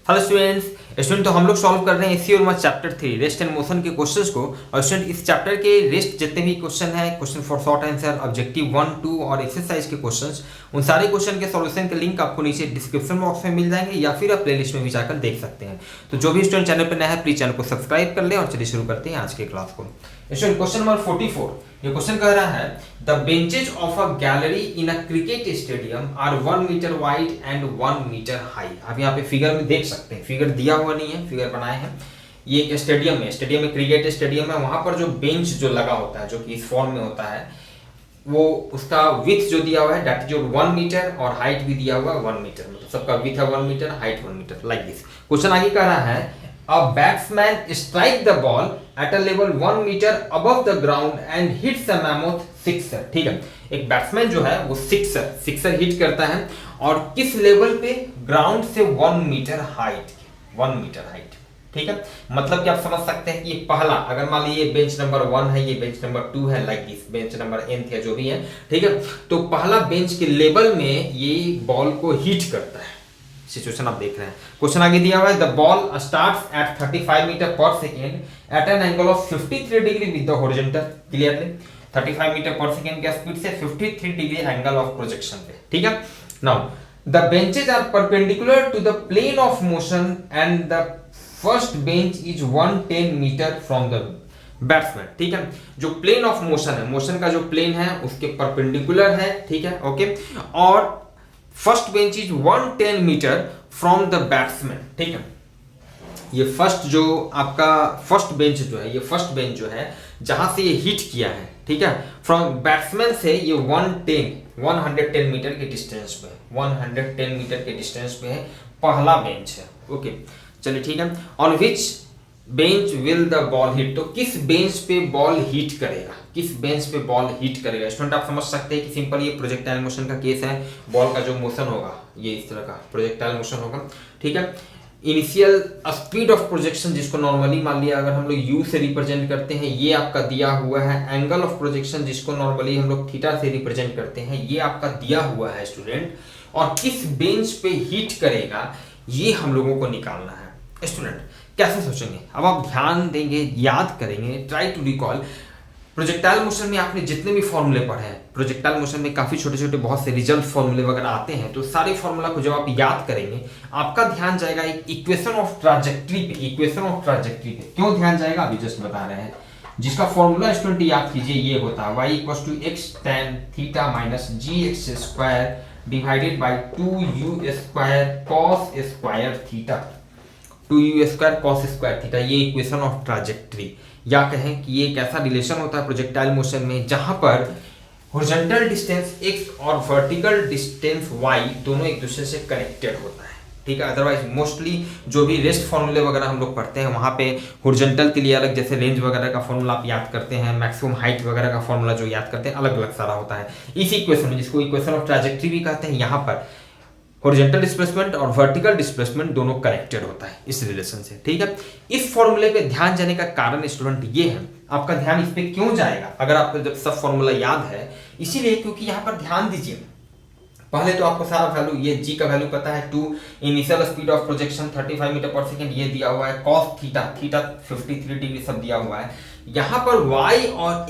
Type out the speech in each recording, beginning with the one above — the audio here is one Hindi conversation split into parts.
हेलो स्टूडेंट तो हम लोग सॉल्व कर रहे हैं एसी और चैप्टर 3 रेस्ट एंड मोशन के क्वेश्चंस को। और स्टूडेंट इस चैप्टर के रेस्ट जितने भी क्वेश्चन हैं, question for short answer, objective 1, 2 और एक्सरसाइज के क्वेश्चंस, उन सारे क्वेश्चन के सॉल्यूशन के लिंक आपको नीचे डिस्क्रिप्शन बॉक्स में मिल जाएंगे या फिर आप प्लेलिस्ट में भी जाकर देख सकते हैं। तो जो भी स्टूडेंट चैनल पर नया है प्लीज चैनल को सब्सक्राइब कर ले। और चलिए शुरू करते हैं आज के क्लास को। स्टूडेंट क्वेश्चन नंबर 44, ये क्वेश्चन कह रहा है the benches of a gallery in a cricket stadium are 1 metre wide and 1 metre high. आप यहाँ पे फिगर में देख सकते हैं, फिगर दिया हुआ नहीं है, फिगर बनाए हैं। ये एक स्टेडियम में क्रिकेट स्टेडियम है। वहां पर जो बेंच जो लगा होता है, जो कि इस फॉर्म में होता है, वो उसका विड्थ जो दिया हुआ है दैट जो 1 मीटर और हाइट भी दिया हुआ है 1 मीटर, मतलब सबका विड्थ है 1 metre, height 1 metre, like this. Question आगे कह रहा है A batsman strike the ball at a level 1 meter above the ground and hits a mammoth sixer। ठीक है, एक बैट्समैन जो है वो सिक्सर हिट करता है और किस लेवल पे? ग्राउंड से 1 मीटर हाइट, 1 मीटर हाइट। ठीक है, मतलब कि आप समझ सकते हैं कि ये पहला, अगर मान लीजिए बेंच नंबर 1 है, ये बेंच नंबर 2 है, like this, bench number n या जो भी है। ठीक है, तो पहला बेंच के लेवल में ये बॉल को हिट करता है। सिचुएशन आप देख रहे हैं। क्वेश्चन आगे दिया हुआ है the ball starts at 35 metre per second at an angle of 53 degree with the horizontal. Clearly 35 metre per second के स्पीड से 53 डिग्री एंगल ऑफ प्रोजेक्शन पे। ठीक है, now the benches are perpendicular to the plane of motion and the first bench is 110 metre from the batsman. ठीक है, जो प्लेन ऑफ मोशन है, मोशन का जो प्लेन है उसके परपेंडिकुलर है। ठीक है, ओके, और first bench is 110 metre from the batsman. ठीक है, ये फर्स्ट जो आपका फर्स्ट बेंच जो है, ये फर्स्ट बेंच जो है जहां से ये हिट किया है, ठीक है, फ्रॉम बैट्समैन से ये 110 मीटर के डिस्टेंस पे, 110 मीटर के डिस्टेंस पे है, पहला बेंच है। ओके, चलिए ठीक है। On which bench will the ball hit, तो किस बेंच पे बॉल हिट करेगा, किस बेंच पे बॉल हिट करेगा। स्टूडेंट आप समझ सकते हैं कि सिंपल ये प्रोजेक्टाइल मोशन का केस है। बॉल का जो मोशन होगा ये इस तरह का प्रोजेक्टाइल मोशन होगा। ठीक है, इनिशियल स्पीड ऑफ प्रोजेक्शन जिसको नॉर्मली मान लिया अगर हम लोग यू से रिप्रेजेंट करते हैं, ये आपका दिया हुआ है। एंगल ऑफ प्रोजेक्शन जिसको नॉर्मली हम लोग थीटा से रिप्रेजेंट करते हैं, ये आपका दिया हुआ है स्टूडेंट। और किस बेंच पे हिट करेगा ये हम लोगों को निकालना है। स्टूडेंट कैसे सोचेंगे, अब आप ध्यान देंगे, याद करेंगे, try to recall. Projectile motion में आपने जितने भी फॉर्मूले पढ़े हैं, प्रोजेक्टाइल मोशन में काफी छोटे छोटे बहुत से रिजल्ट फॉर्मूले वगैरह आते हैं, तो सारे फॉर्मूला को जब आप याद करेंगे आपका ध्यान जाएगा एक इक्वेशन ऑफ ट्राजेक्टरी पे। इक्वेशन ऑफ ट्राजेक्टरी पे क्यों ध्यान जाएगा अभी जस्ट बता रहे हैं, जिसका फॉर्मूला स्टूडेंट याद कीजिए, ये होता है y = x tan theta minus gx² divided by 2u² cos² theta, 2u² cos² theta. ये इक्वेशन ऑफ ट्राजेक्टरी, या कहें कि ये एक ऐसा रिलेशन होता है प्रोजेक्टाइल मोशन में जहां पर हॉरिजॉन्टल डिस्टेंस x और वर्टिकल डिस्टेंस y दोनों एक दूसरे से कनेक्टेड होता है। ठीक है, अदरवाइज मोस्टली जो भी रेस्ट फॉर्मूले वगैरह हम लोग पढ़ते हैं वहां पे हॉरिजॉन्टल के लिए अलग, जैसे रेंज वगैरह का फॉर्मूला आप याद करते हैं, मैक्सिमम हाइट वगैरह का फॉर्मूला जो याद करते हैं अलग अलग सारा होता है। इस इक्वेशन में, जिसको इक्वेशन ऑफ ट्राजेक्टरी भी कहते हैं, यहाँ पर हॉरिजॉन्टल डिस्प्लेसमेंट और वर्टिकल डिस्प्लेसमेंट दोनों कनेक्टेड होता है इस रिलेशन से। ठीक है, इस फॉर्मूले पे ध्यान जाने का कारण स्टूडेंट ये है, आपका ध्यान इस पे क्यों जाएगा अगर आपको जब सब फॉर्मूला याद है, इसीलिए क्योंकि यहाँ पर ध्यान दीजिए, पहले तो आपको सारा वैल्यू, ये जी का वैल्यू पता है 2, initial speed of projection 35 metre per second ये दिया हुआ है, कॉस थीटा 53 डिग्री सब दिया हुआ है। यहाँ पर y और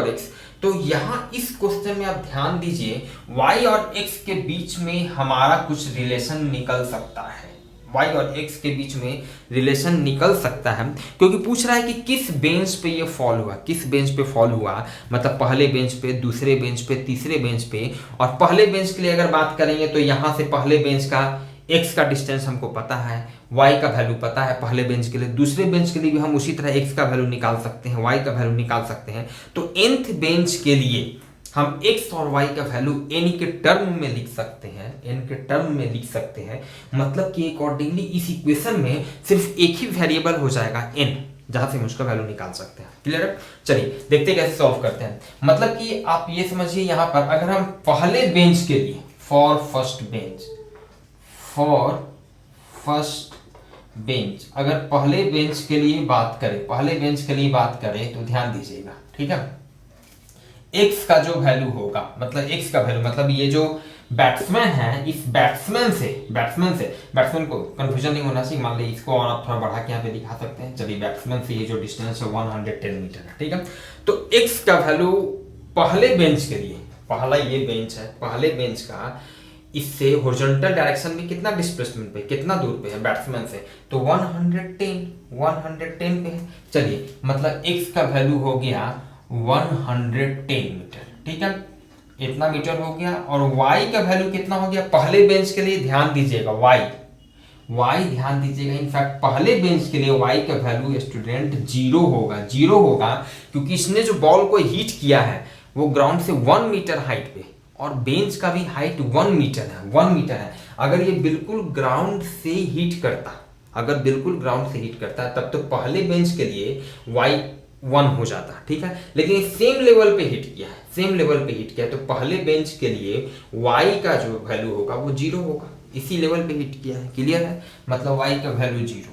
x, तो यहाँ इस क्वेश्चन में आप ध्यान दीजिए y और x के बीच में हमारा कुछ रिलेशन निकल सकता है। y और x के बीच में रिलेशन निकल सकता है क्योंकि पूछ रहा है कि किस बेंच पे ये फॉल हुआ, किस बेंच पे फॉल हुआ, मतलब पहले बेंच पे, दूसरे बेंच पे, तीसरे बेंच पे। और पहले बेंच के लिए अगर बात करेंगे तो यहाँ से पहले बेंच का x का डिस्टेंस हमको पता है, y का वैल्यू पता है पहले बेंच के लिए, दूसरे बेंच के लिए भी हम उसी तरह x का वैल्यू निकाल सकते हैं, y का वैल्यू निकाल सकते हैं। तो nth बेंच के लिए हम x और y का वैल्यू n के टर्म में लिख सकते हैं, n के टर्म में लिख सकते हैं। मतलब कि अकॉर्डिंगली इस इक्वेशन में सिर्फ एक ही वेरिएबल हो जाएगा n, जहां से हम उसका वैल्यू निकाल सकते हैं। क्लियर है, चलिए देखते हैं कैसे सॉल्व करते हैं। मतलब कि आप ये समझिए यहाँ पर अगर हम पहले बेंच के लिए, फॉर फर्स्ट बेंच, अगर पहले बेंच के लिए बात करें, तो ध्यान दीजिएगा। ठीक है, x का जो वैल्यू होगा, मतलब x का वैल्यू, मतलब ये जो बैट्समैन है, इस बैट्समैन को कंफ्यूजन नहीं होना चाहिए, मान लीजिए इसको और आप थोड़ा बढ़ा के यहाँ पे दिखा सकते हैं। चलिए बैट्समैन से ये जो डिस्टेंस है 110 मीटर है, ठीक है। तो x का वैल्यू पहले बेंच के लिए, पहला ये बेंच है, पहले बेंच का इससे हॉरिजॉन्टल डायरेक्शन में कितना डिस्प्लेसमेंट पे, कितना दूर पे है बैट्समैन से, तो 110 पे है। चलिए मतलब x का वैल्यू हो गया 110 मीटर, ठीक है, इतना मीटर हो गया। और y का वैल्यू कितना हो गया पहले बेंच के लिए, ध्यान दीजिएगा y ध्यान दीजिएगा, इनफैक्ट पहले बेंच के लिए y का वैल्यू स्टूडेंट जीरो होगा क्योंकि इसने जो बॉल को हिट किया है वो ग्राउंड से 1 मीटर हाइट पे, और बेंच का भी हाइट 1 मीटर है। अगर ये बिल्कुल ग्राउंड से हिट करता है तब तो पहले बेंच के लिए y 1 हो जाता, ठीक है। लेकिन सेम लेवल पे हिट किया तो पहले बेंच के लिए y का जो वैल्यू होगा वो 0 होगा, इसी लेवल पे हिट किया है, क्लियर है, मतलब y का वैल्यू 0।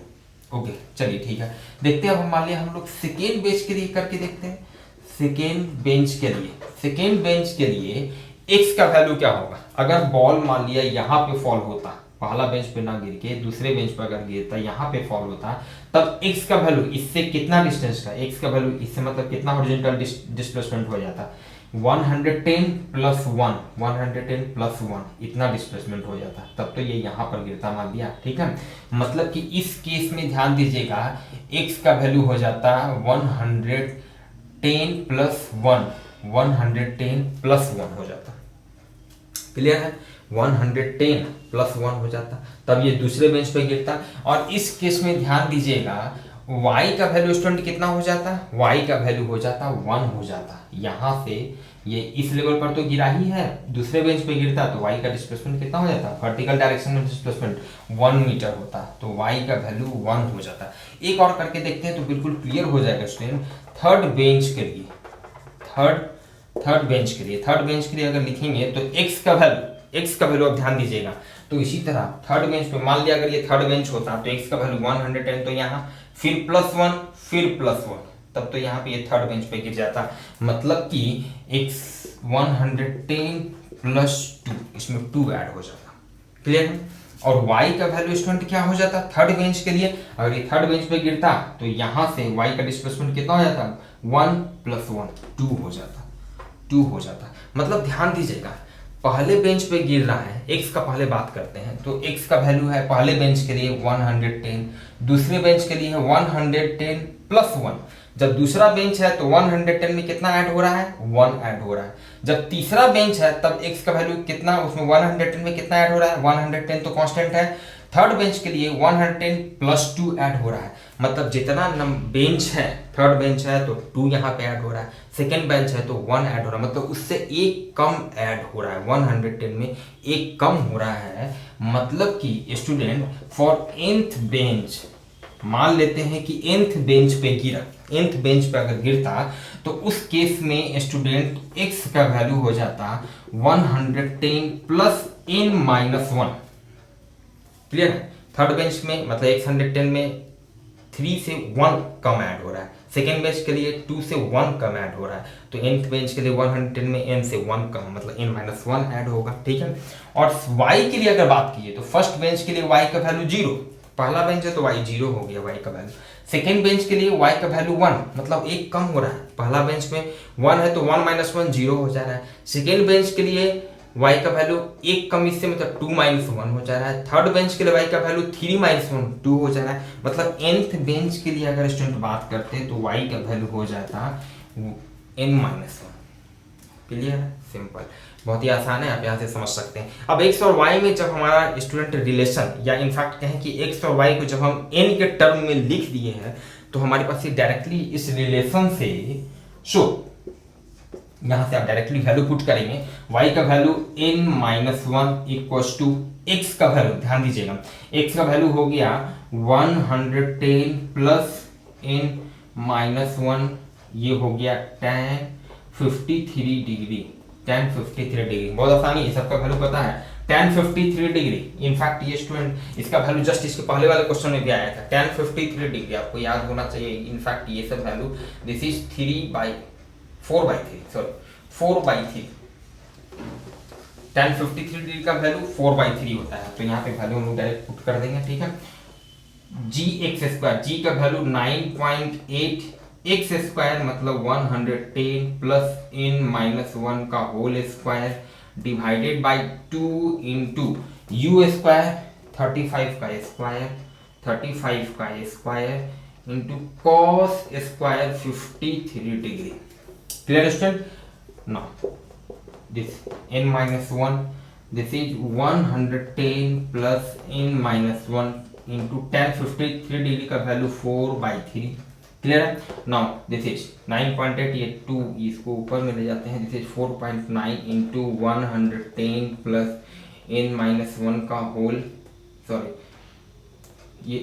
ओके चलिए ठीक है, देखते हैं अब मान लिया हम लोग सेकेंड बेंच के लिए करके देखते हैं। सेकेंड बेंच के लिए x का वैल्यू क्या होगा, अगर बॉल मान लिया यहाँ पे फॉल होता, पहला बेंच पे ना गिर के दूसरे बेंच पर अगर गिरता, यहाँ पे फॉल होता, तब x का वैल्यू इससे कितना डिस्टेंस का, x का वैल्यू इससे मतलब कितना हॉरिजॉन्टल डिस्प्लेसमेंट हो जाता, 110 प्लस 1 इतना डिस्प्लेसमेंट हो जाता, तब तो ये यहाँ पर गिरता मान लिया, ठीक है। मतलब कि इस केस में ध्यान दीजिएगा x का वैल्यू हो जाता 110 प्लस 1 हो जाता, क्लियर है, 110 प्लस 1 हो जाता, तब ये दूसरे बेंच पे गिरता। और इस केस में ध्यान दीजिएगा y का वैल्यू स्टूडेंट कितना हो जाता, y का वैल्यू हो जाता 1 हो जाता, यहाँ से ये इस लेवल पर तो गिरा ही है, दूसरे बेंच पे गिरता तो y का डिस्प्लेसमेंट कितना हो जाता, वर्टिकल डायरेक्शन में डिस्प्लेसमेंट 1 मीटर होता, तो y का वैल्यू 1 हो जाता। एक और करके देखते हैं तो बिल्कुल क्लियर हो जाएगा स्टूडेंट। थर्ड बेंच के लिए अगर लिखेंगे तो x का वैल्यू अब ध्यान दीजिएगा, तो इसी तरह थर्ड बेंच पे मान लिया अगर ये थर्ड बेंच होता तो x का वैल्यू 110, तो यहाँ फिर प्लस 1 तब तो यहाँ पे ये थर्ड बेंच पे गिर जाता, मतलब कि x 110 प्लस 2 इसमें 2 ऐड हो जाता, क्लियर है। और y का वैल्यू स्टूडेंट क्या हो जाता थर्ड बेंच के लिए, अगर ये थर्ड बेंच पे गिरता तो यहाँ से y का डिस्प्लेसमेंट कितना हो जाता 1 प्लस 1 2 हो जाता। मतलब ध्यान दीजिएगा पहले बेंच पे गिर रहा है, x का पहले बात करते हैं, तो x का वैल्यू है पहले बेंच के लिए 110, दूसरे बेंच के लिए है 110 प्लस 1। जब दूसरा बेंच है तो 110 में कितना ऐड हो रहा है 1 ऐड हो रहा है। जब तीसरा बेंच है तब x का वैल्यू कितना, उसमें 110 में कितना ऐड हो रहा है 110 तो कांस्टेंट है। थर्ड बेंच के लिए 110 प्लस 2 ऐड हो रहा है, मतलब जितना बेंच है थर्ड बेंच है तो 2 यहाँ पे ऐड हो रहा है, सेकेंड बेंच है तो 1 ऐड हो रहा है, मतलब उससे एक कम ऐड हो रहा है, 110 में एक कम हो रहा है। मतलब कि स्टूडेंट फॉर nth बेंच, मान लेते हैं कि nth बेंच पे गिरा, nth बेंच पे अगर गिरता तो उस केस में स्टूडेंट x का वैल्यू हो जाता 110 प्लस n-1, क्लियर है। थर्ड बेंच में मतलब 110 में 3 से 1 कम ऐड हो रहा है, सेकेंड बेंच के लिए 2 से 1 कम ऐड हो रहा है, तो nth बेंच के लिए 110 में n से 1 कम मतलब n-1 ऐड होगा, ठीक है। और y के लिए अगर बात कीजिए तो फर्स्ट बेंच के लिए y का वैल्यू 0, पहला बेंच है तो y 0 हो गया y का वैल्यू। सेकेंड बेंच के लिए y का वैल्यू 1, मतलब एक कम हो रहा है, पहला बेंच में 1 है तो 1-1 0 हो जा रहा है। सेकेंड बेंच के लिए y का वैल्यू एक कम इससे मतलब 2-1 हो जा रहा है। थर्ड बेंच के लिए y का वैल्यू 3-1 2 हो जा रहा है, मतलब nth बेंच के लिए अगर स्टूडेंट बात करते हैं तो y का वैल्यू हो जाता n-1, क्लियर है, सिंपल, बहुत ही आसान है, आप यहाँ से समझ सकते हैं। अब x और y में जब हमारा स्टूडेंट रिलेशन या इनफैक्ट कहें कि x और y को जब हम n के टर्म में लिख दिए हैं तो हमारे पास ये डायरेक्टली इस रिलेशन से यहाँ से आप डायरेक्टली वैल्यू पुट करेंगे, y का value n-1 equals to x का वैल्यू, ध्यान दीजिएगा x का वैल्यू हो गया 110 प्लस n-1, ये हो गया tan 53 डिग्री, बहुत आसानी है, सबका वैल्यू पता है tan 53 डिग्री। इनफैक्ट ये स्टूडेंट इसका वैल्यू जस्ट इसके पहले वाले क्वेश्चन में भी आया था, tan 53 डिग्री आपको याद होना चाहिए। इनफैक्ट ये सब value this is 4/3 tan 53 degree का वैल्यू 4/3 होता है, तो यहाँ पे वैल्यू हम लोग डायरेक्ट पुट कर देंगे, ठीक है। जी एक्स स्क्वायर, जी का वैल्यू 9.8, एक्स स्क्वायर मतलब 110 प्लस n माइनस 1 का whole square divided by 2 into u square 35 का square into cos square 53 degree. Clear student? Now this n minus 1, this is 110 plus n minus 1 into tan 53 degree का वैल्यू 4/3। क्लियर है? नाउ दिस इज 9.8, ये 2 इसको ऊपर में ले जाते हैं, this is 4.9 into 110 plus n minus 1 का होल, सॉरी ये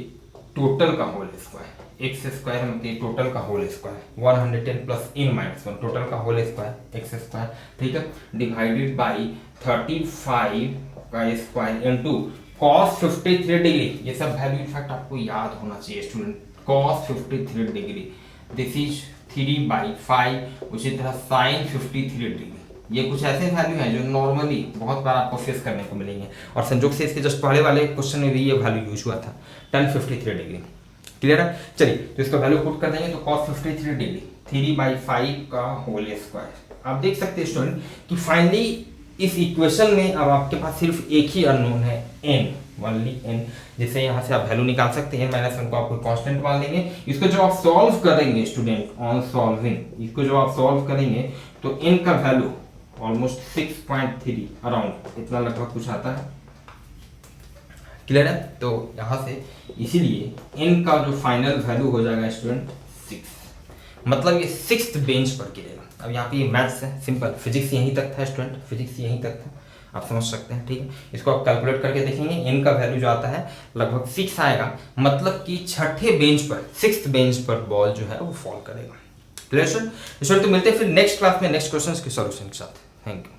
टोटल का होल स्क्वायर, एक्स स्क्वायर मतलब टोटल का whole square 110 plus n minus 1 total का होल स्क्वायर एक्स स्क्वायर, ठीक है, डिवाइडेड बाई 35 का स्क्वायर इनटू cos 53 डिग्री। ये सब वैल्यू इनफैक्ट आपको याद होना चाहिए student, cos 53 degree this is 3/5, उसी तरह sin 53 डिग्री। ये कुछ ऐसे वैल्यू हैं जो नॉर्मली बहुत बार आपको फेस करने को मिलेंगे, और संयोग से इसके जस्ट पहले वाले क्वेश्चन में भी ये वैल्यू यूज हुआ था, tan 53 डिग्री। क्लियर है? चलिए तो इसका वैल्यू पुट कर देंगे, तो cos 53 डिग्री 3/5 का होल स्क्वायर। आप देख सकते हैं स्टूडेंट कि फाइनली इस इक्वेशन में अब आपके पास सिर्फ एक ही अननोन है n, ओनली n, जिसे यहाँ से आप वैल्यू निकाल सकते हैं, n-1 को आप कांस्टेंट मान लेंगे। इसको जब आप सॉल्व करेंगे स्टूडेंट, ऑन सॉल्विंग इसको जब आप सॉल्व करेंगे तो n का वैल्यू ऑलमोस्ट 6.3 अराउंड इतना लगभग कुछ आता है। क्लियर है? तो यहाँ से इसीलिए n का जो फाइनल वैल्यू हो जाएगा स्टूडेंट 6, मतलब ये 6th बेंच पर गिरेगा। अब यहाँ पे ये मैथ्स है सिंपल, फिजिक्स यहीं तक था स्टूडेंट, फिजिक्स यहीं तक था, आप समझ सकते हैं, ठीक है। इसको आप कैलकुलेट करके देखेंगे, n का वैल्यू जो आता है लगभग 6 आएगा, मतलब कि 6ठे बेंच पर 6th बेंच पर बॉल जो है वो फॉल करेगा। Clear student? तो मिलते हैं फिर नेक्स्ट क्लास में नेक्स्ट क्वेश्चन के सॉल्यूशन के साथ। Thank you.